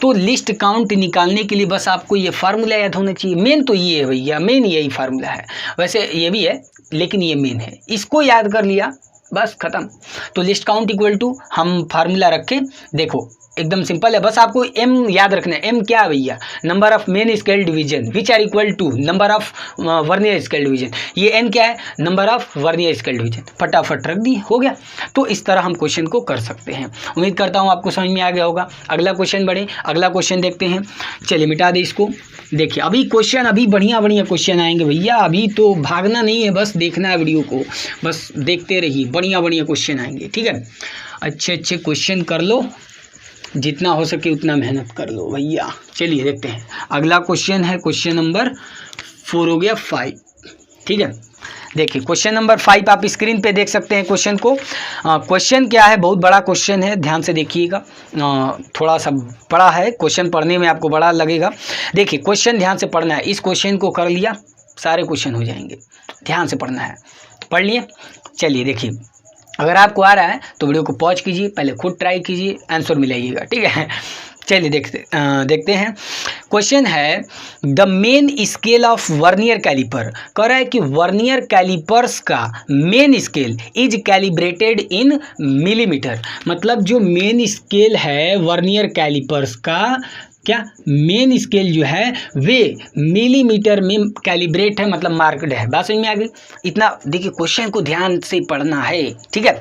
तो लिस्ट काउंट निकालने के लिए बस आपको ये फार्मूला याद होना चाहिए, मेन तो ये है भैया, मेन यही फार्मूला है, वैसे ये भी है लेकिन ये मेन है, इसको याद कर लिया बस खत्म। तो लिस्ट काउंट इक्वल टू हम फार्मूला रखें, देखो एकदम सिंपल है, बस आपको m याद रखना है। m क्या है भैया, number of main scale division which are equal to number of vernier scale division, ये n क्या है, number of vernier scale division, फटाफट रख दी, हो गया। तो इस तरह हम क्वेश्चन को कर सकते हैं। उम्मीद करता हूँ आपको समझ में आ गया होगा। अगला क्वेश्चन बढ़े, अगला क्वेश्चन देखते हैं। चलिए मिटा दे इसको। देखिए अभी क्वेश्चन, अभी बढ़िया बढ़िया क्वेश्चन आएंगे भैया, अभी तो भागना नहीं है, बस देखना है वीडियो को, बस देखते रहिए, बढ़िया बढ़िया क्वेश्चन आएंगे, ठीक है। अच्छे अच्छे क्वेश्चन कर लो, जितना हो सके उतना मेहनत कर लो भैया। चलिए देखते हैं अगला क्वेश्चन है, क्वेश्चन नंबर 4 हो गया 5, ठीक है। देखिए क्वेश्चन नंबर 5 आप स्क्रीन पे देख सकते हैं क्वेश्चन को। क्वेश्चन क्या है, बहुत बड़ा क्वेश्चन है, ध्यान से देखिएगा, थोड़ा सा बड़ा है क्वेश्चन, पढ़ने में आपको बड़ा लगेगा। देखिए क्वेश्चन ध्यान से पढ़ना है, इस क्वेश्चन को कर लिया सारे क्वेश्चन हो जाएंगे, ध्यान से पढ़ना है, पढ़ लिए। चलिए देखिए, अगर आपको आ रहा है तो वीडियो को पॉज कीजिए, पहले खुद ट्राई कीजिए, आंसर मिलाइएगा, ठीक है। चलिए देखते हैं। क्वेश्चन है the main scale of vernier calliper, कह रहा है कि वर्नियर कैलिपर्स का main scale is calibrated in millimetre, मतलब जो मेन स्केल है वर्नियर कैलिपर्स का, क्या मेन स्केल जो है वे मिलीमीटर में कैलिब्रेट है, मतलब मार्क्ड है। बात समझ में आ गई, इतना देखिए क्वेश्चन को ध्यान से पढ़ना है, ठीक है।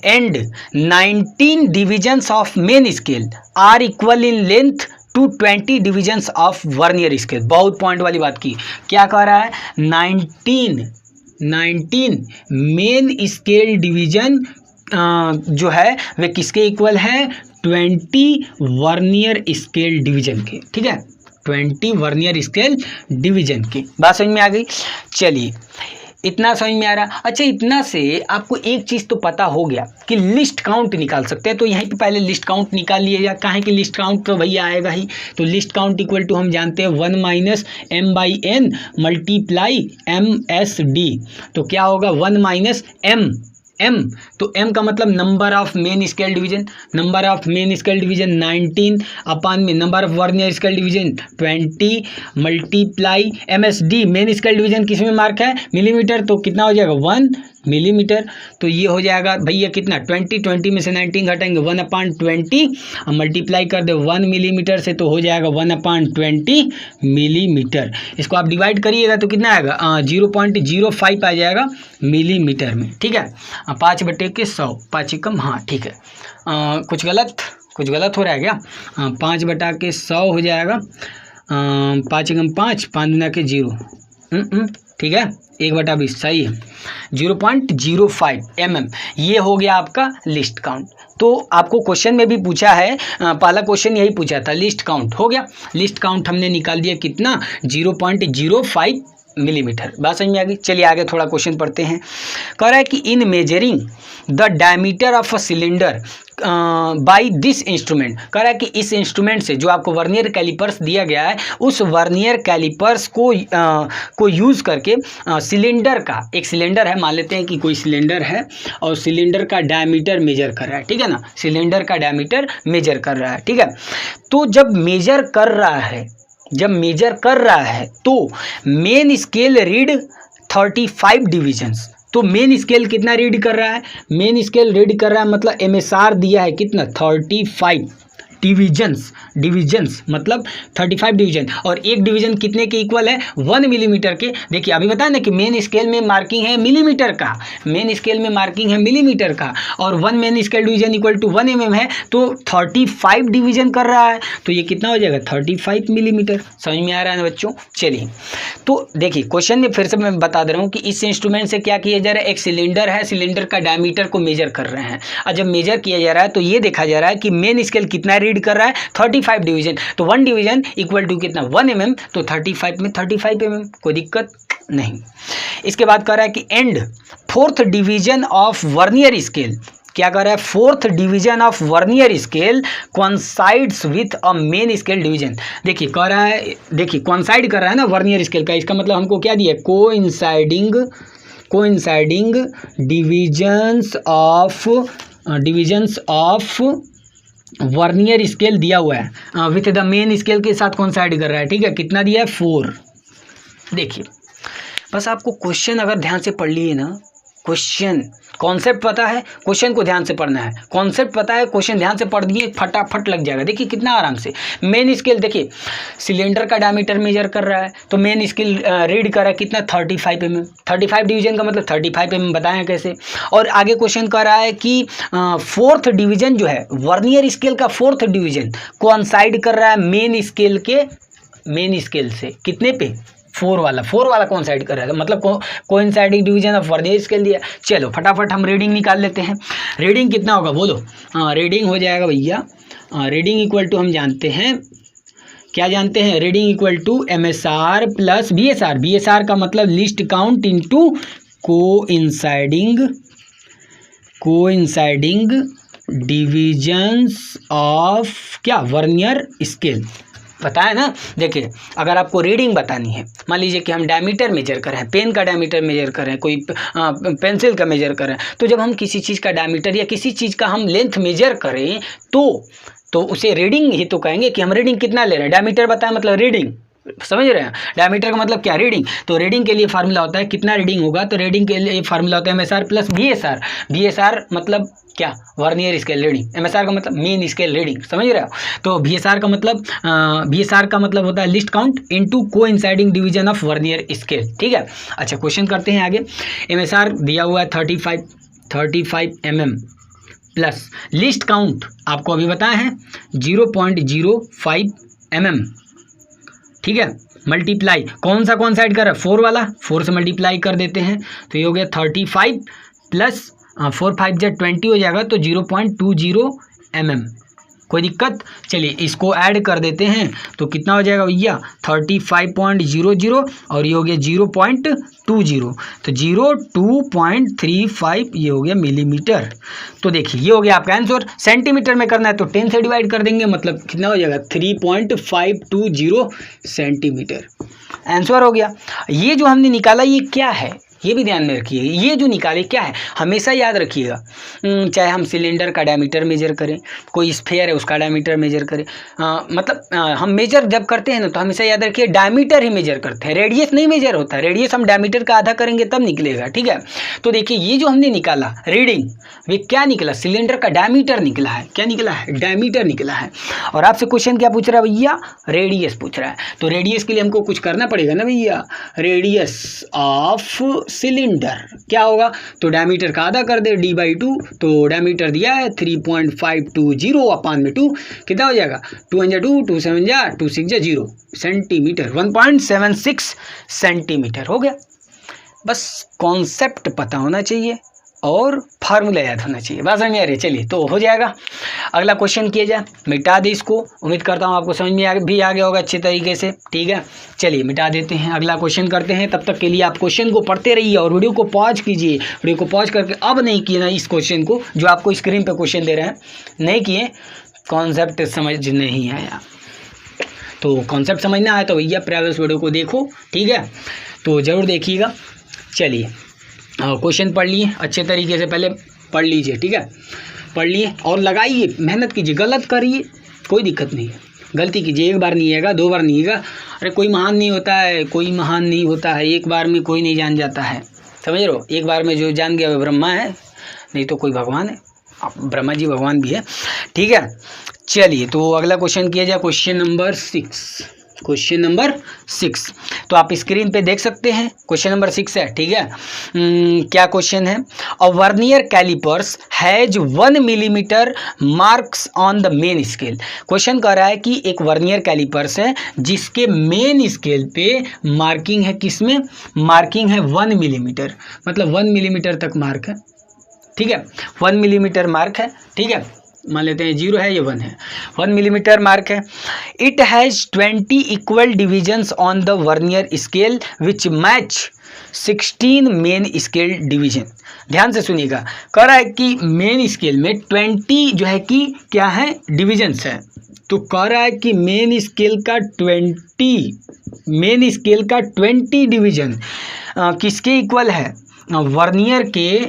And 19 divisions of main scale are equal in length to 20 divisions of vernier scale. बहुत पॉइंट वाली बात की, क्या कह रहा है, 19 मेन स्केल डिवीजन जो है वे किसके इक्वल है, 20 वर्नियर स्केल डिवीजन के, ठीक है, 20 वर्नियर स्केल डिवीजन के। बात समझ में आ गई। चलिए इतना समझ में आ रहा। अच्छा, इतना से आपको एक चीज़ तो पता हो गया कि लिस्ट काउंट निकाल सकते हैं, तो यहीं पे पहले लिस्ट काउंट निकाल लिएगा। काहे कि लिस्ट काउंट तो भैया आएगा ही, तो लिस्ट काउंट इक्वल टू हम जानते हैं 1 - m/n मल्टीप्लाई MSD, तो क्या होगा 1 - m, तो m का मतलब number of main scale division, number of main scale division 19 अपान में number of vernier scale division 20 multiply MSD, main scale division किस में मार्क है, मिलीमीटर, तो कितना हो जाएगा 1 मिलीमीटर। तो ये हो जाएगा भैया कितना, 20 में से 19 घटाएंगे 1/20, मल्टीप्लाई कर दे 1 मिलीमीटर से, तो हो जाएगा 1/20 मिलीमीटर। इसको आप डिवाइड करिएगा तो कितना आएगा, 0.05 आ जाएगा मिलीमीटर में, ठीक है। 5/100, 5 कम, हाँ ठीक है। कुछ गलत हो रहा है क्या, 5/100 हो जाएगा, 5 कम 5, 5 दूना के 0, ठीक है, 1/20 सही है, 0.05 mm। ये हो गया आपका लिस्ट काउंट। तो आपको क्वेश्चन में भी पूछा है, पहला क्वेश्चन यही पूछा था, लिस्ट काउंट हो गया। लिस्ट काउंट हमने निकाल दिया कितना, 0.05 मिलीमीटर। बात समझ में आ गई। चलिए आगे थोड़ा क्वेश्चन पढ़ते हैं। कह रहा है कि in measuring the diameter of a cylinder by this instrument, कह रहा है कि इस इंस्ट्रूमेंट से, जो आपको वर्नियर कैलिपर्स दिया गया है, उस वर्नियर कैलिपर्स को यूज़ करके सिलेंडर का, एक सिलेंडर है, मान लेते हैं कि कोई सिलेंडर है और सिलेंडर का डायमीटर मेजर कर रहा है, ठीक है ना, सिलेंडर का डायमीटर मेजर कर रहा है, ठीक है। तो जब मेजर कर रहा है तो मेन स्केल रीड 35 डिविजन्स। तो मेन स्केल कितना रीड कर रहा है? मेन स्केल रीड कर रहा है मतलब MSR दिया है कितना, 35 डिविजन्स मतलब 35 डिवीजन, और एक डिवीजन कितने के इक्वल है? 1 मिलीमीटर के। देखिए अभी बताया ना कि मेन स्केल में मार्किंग है मिलीमीटर का, मेन स्केल में मार्किंग है मिलीमीटर का, और 1 main scale division equal to 1 mm है, तो 35 डिवीजन कर रहा है, तो ये कितना हो जाएगा? 35 मिलीमीटर। समझ में आ रहा है ना बच्चों? चलिए तो देखिए क्वेश्चन में फिर से मैं बता दे रहा हूँ कि इस इंस्ट्रूमेंट से क्या किया जा रहा है, एक सिलेंडर है, सिलेंडर का डायमीटर को मेजर कर रहे हैं, और जब मेजर किया जा रहा है तो ये देखा जा रहा है कि मेन स्केल कितना रीड कर रहा है? 35 डिवीजन, तो 1 डिवीजन इक्वल टू कितना? 1 mm, तो 35 में 35 mm, कोई दिक्कत नहीं। इसके बाद कह रहा है कि and 4th division of vernier scale, क्या कर रहा है? 4th division of vernier scale coincides with a main scale division. देखिए कह रहा है, देखिए कोइंसाइड कर रहा है ना वर्नियर स्केल का, इसका मतलब हमको क्या दिया है? Coinciding divisions of vernier scale दिया हुआ है विथ द मेन स्केल के साथ कोइंसाइड कर रहा है, ठीक है। कितना दिया है? 4। देखिए बस आपको क्वेश्चन अगर ध्यान से पढ़ लिए ना, क्वेश्चन कॉन्सेप्ट पता है, क्वेश्चन को ध्यान से पढ़ना है, कॉन्सेप्ट पता है, क्वेश्चन ध्यान से पढ़ दिए, फटाफट लग जाएगा। देखिए कितना आराम से मेन स्केल, देखिए सिलेंडर का डायमीटर मेजर कर रहा है, तो मेन स्केल रीड कर रहा है कितना? 35 mm। 35 डिवीजन का मतलब 35 mm बताएं कैसे। और आगे क्वेश्चन कर रहा है कि 4th डिवीजन जो है वर्नियर स्केल का 4th डिवीजन कोइंसाइड कर रहा है मेन स्केल से कितने पे? 4 वाला कोइंसाइड कर रहा है, मतलब coinciding division of vernier scale दिया। चलो फटाफट हम रीडिंग निकाल लेते हैं। रीडिंग कितना होगा बोलो? रीडिंग हो जाएगा भैया, रीडिंग इक्वल टू हम जानते हैं, क्या जानते हैं? Reading equal to MSR plus BSR। BSR का मतलब least count into coinciding divisions of क्या? Vernier scale. बताया ना। देखिए अगर आपको रीडिंग बतानी है, मान लीजिए कि हम डायमीटर मेजर कर रहे हैं, पेन का डायमीटर मेजर कर रहे हैं, कोई पेंसिल का मेजर कर रहे हैं, तो जब हम किसी चीज़ का डायमीटर या किसी चीज़ का हम लेंथ मेजर करें तो उसे रीडिंग ही तो कहेंगे कि हम रीडिंग कितना ले रहे हैं। डायमीटर बताया मतलब रीडिंग, समझ रहे हैं? डायमीटर का मतलब क्या? रीडिंग। तो रीडिंग के लिए फार्मूला होता है कितना रीडिंग होगा, तो रीडिंग के लिए फार्मूला होता है MSR प्लस BSR। BSR मतलब क्या? Vernier scale reading. MSR का मतलब मेन स्केल रीडिंग, समझ रहे हो? तो BSR का मतलब होता है list count into coinciding division of vernier scale, ठीक है। अच्छा क्वेश्चन करते हैं आगे। MSR दिया हुआ है 35 mm प्लस लिस्ट काउंट आपको अभी बताया है 0.05 mm, ठीक है। मल्टीप्लाई कौन सा साइड कर रहा है? 4 वाला, 4 से मल्टीप्लाई कर देते हैं तो ये हो गया 35 प्लस 4 5 जा 20 हो जाएगा, तो 0.20 mm। कोई दिक्कत? चलिए इसको ऐड कर देते हैं तो कितना हो जाएगा भैया? 35.00 और ये हो गया 0.20, तो 02.35 ये हो गया मिलीमीटर। तो देखिए ये हो गया आपका आंसर। सेंटीमीटर में करना है तो 10 से डिवाइड कर देंगे, मतलब कितना हो जाएगा? 3.520 सेंटीमीटर। आंसर हो गया। ये जो हमने निकाला ये क्या है? ये भी ध्यान में रखिए, ये जो निकाले क्या है हमेशा याद रखिएगा। चाहे हम सिलेंडर का डायमीटर मेजर करें, कोई स्फेयर है उसका डायमीटर मेजर करें, मतलब हम मेजर जब करते हैं ना तो हमेशा याद रखिए डायमीटर ही मेजर करते हैं, रेडियस नहीं मेजर होता। रेडियस हम डायमीटर का आधा करेंगे तब निकलेगा, ठीक है। तो देखिए ये जो हमने निकाला रीडिंग, वे क्या निकला? सिलेंडर का डायमीटर निकला है। क्या निकला है? डायमीटर निकला है। और आपसे क्वेश्चन क्या पूछ रहा है भैया? रेडियस पूछ रहा है। तो रेडियस के लिए हमको कुछ करना पड़ेगा ना भैया। रेडियस ऑफ सिलेंडर क्या होगा? तो डायमीटर का आधा कर दे, d/2, तो डायमीटर दिया है 3.520 अपान में 2, कितना हो जाएगा? 2 × 2 2 7 जा 2 6 जा 0 सेंटीमीटर, 1.76 सेंटीमीटर हो गया। बस कॉन्सेप्ट पता होना चाहिए, और फार्मूला याद होना चाहिए। बात समझ में आ रही है? चलिए तो हो जाएगा। अगला क्वेश्चन किया जाए, मिटा दे इसको। उम्मीद करता हूँ आपको समझ में आ गया होगा अच्छे तरीके से। ठीक है, चलिए मिटा देते हैं, अगला क्वेश्चन करते हैं। तब तक के लिए आप क्वेश्चन को पढ़ते रहिए और वीडियो को पॉज कीजिए। वीडियो को पॉज करके अब नहीं किए ना इस क्वेश्चन को, जो आपको स्क्रीन पर क्वेश्चन दे रहे हैं, नहीं किए, कॉन्सेप्ट समझ नहीं आया। तो कॉन्सेप्ट समझना है तो भैया प्रीवियस वीडियो को देखो। ठीक है, तो ज़रूर देखिएगा। चलिए क्वेश्चन पढ़ लिए अच्छे तरीके से, पहले पढ़ लीजिए। ठीक है, पढ़ लिए और लगाइए, मेहनत कीजिए, गलत करिए कोई दिक्कत नहीं है, गलती कीजिए, एक बार नहीं आएगा, दो बार नहीं आएगा। अरे कोई महान नहीं होता है, कोई महान नहीं होता है, एक बार में कोई नहीं जान जाता है, समझ रहे हो? एक बार में जो जान गया वो ब्रह्मा है, नहीं तो कोई भगवान है, ब्रह्मा जी भगवान भी है। ठीक है, चलिए तो अगला क्वेश्चन किया जाए, क्वेश्चन नंबर 6। क्वेश्चन नंबर 6 तो आप स्क्रीन पे देख सकते हैं, क्वेश्चन नंबर 6 है। ठीक है, क्या क्वेश्चन है? A vernier calipers has 1 millimetre marks on the main scale. Question कह रहा है कि एक वर्नियर कैलिपर्स है जिसके मेन स्केल पे मार्किंग है, किसमें मार्किंग है 1 मिलीमीटर, मतलब 1 मिलीमीटर तक मार्क है। ठीक है, 1 मिलीमीटर मार्क है। ठीक है, मान लेते हैं 0 है, ये 1 है, 1 मिलीमीटर मार्क है। It has 20 equal divisions on the vernier scale which match 16 main scale division. ध्यान से सुनिएगा, कह रहा है कि मेन स्केल में 20 जो है कि क्या है, डिविजन्स है। तो कह रहा है कि मेन स्केल का 20 डिवीजन किसके इक्वल है? वर्नियर के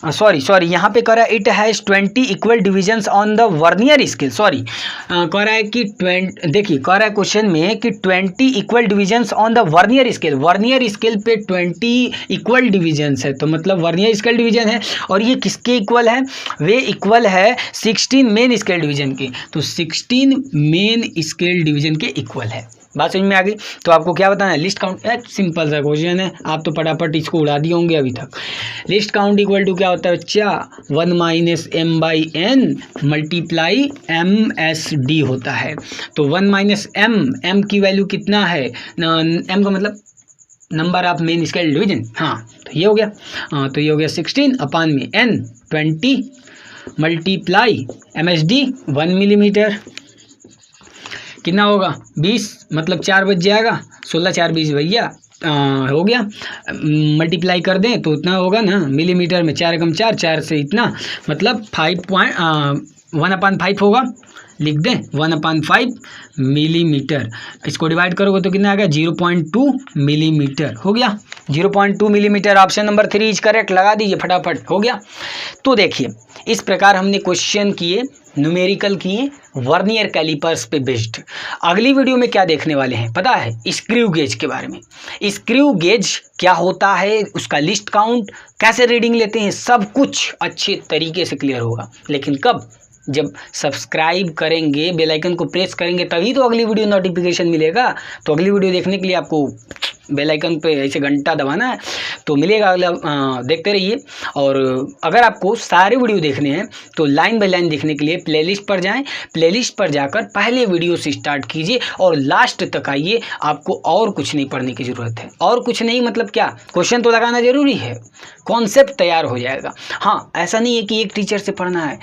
सॉरी यहाँ पे कह रहा है it has 20 equal divisions on the vernier scale. Sorry, कह रहा है कि देखिए, कह रहा है क्वेश्चन में कि 20 equal divisions on the vernier scale. Vernier scale पे 20 इक्वल डिविजन्स है, तो मतलब वर्नियर स्केल डिवीजन है, और ये किसके इक्वल है? वे इक्वल है 16 मेन स्केल डिवीजन के। तो 16 मेन स्केल डिवीजन के इक्वल है। बात समझ में आ गई? तो आपको क्या बताना है? List count. सिंपल सा क्वेश्चन है, आप तो फटाफट इसको उड़ा दिए होंगे अभी तक। लिस्ट काउंट इक्वल टू क्या होता है बच्चा? 1 minus m by n multiply MSD होता है। तो 1 माइनस m की वैल्यू कितना है? m का मतलब number of main scale division. हाँ, तो ये हो गया, तो ये हो गया 16 अपान में n 20 मल्टीप्लाई MSD 1 मिलीमीटर, कितना होगा? 20, मतलब 4 बच जाएगा, 16 4 20 भैया हो गया। मल्टीप्लाई कर दें तो इतना होगा ना, मिलीमीटर में 4 कम 4, 4 से इतना, मतलब 1/5 होगा। लिख दें 1/5 मिलीमीटर। इसको डिवाइड करोगे तो कितना आएगा? 0.2 मिलीमीटर हो गया। 0.2 millimetre, option number 3 is correct. लगा दीजिए फटाफट, हो गया। तो देखिए, इस प्रकार हमने क्वेश्चन किए, न्यूमेरिकल किए, वर्नियर कैलिपर्स पे बेस्ड। अगली वीडियो में क्या देखने वाले हैं पता है? स्क्रू गेज के बारे में। स्क्रू गेज क्या होता है, उसका लिस्ट काउंट, कैसे रीडिंग लेते हैं, सब कुछ अच्छे तरीके से क्लियर होगा। लेकिन कब? जब सब्सक्राइब करेंगे, बेल आइकन को प्रेस करेंगे, तभी तो अगली वीडियो नोटिफिकेशन मिलेगा। तो अगली वीडियो देखने के लिए आपको बेल आइकन पे ऐसे घंटा दबाना है, तो मिलेगा अगला। देखते रहिए। और अगर आपको सारे वीडियो देखने हैं तो लाइन बाय लाइन देखने के लिए प्लेलिस्ट पर जाएं। प्लेलिस्ट पर जाकर पहले वीडियो से स्टार्ट कीजिए और लास्ट तक आइए। आपको और कुछ नहीं पढ़ने की ज़रूरत है। और कुछ नहीं मतलब क्या? क्वेश्चन तो लगाना ज़रूरी है, कॉन्सेप्ट तैयार हो जाएगा। हाँ, ऐसा नहीं है कि एक टीचर से पढ़ना है,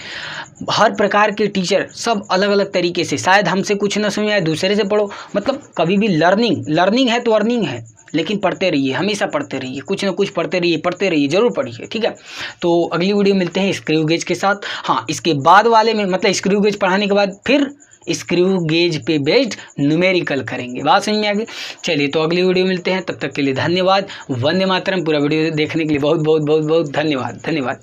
हर प्रकार के टीचर सब अलग अलग तरीके से। शायद हमसे कुछ ना समझ आए, दूसरे से पढ़ो। मतलब कभी भी लर्निंग है तो अर्निंग है। लेकिन पढ़ते रहिए, हमेशा पढ़ते रहिए, कुछ ना कुछ पढ़ते रहिए, जरूर पढ़िए। ठीक है, तो अगली वीडियो मिलते हैं स्क्रू गेज के साथ। हाँ, इसके बाद वाले में मतलब स्क्रू गेज पढ़ाने के बाद फिर स्क्रू गेज पे बेस्ड न्यूमेरिकल करेंगे। बात समझ में आ गई? चलिए, तो अगली वीडियो मिलते हैं, तब तक के लिए धन्यवाद। वंदे मातरम। पूरा वीडियो देखने के लिए बहुत बहुत बहुत बहुत धन्यवाद।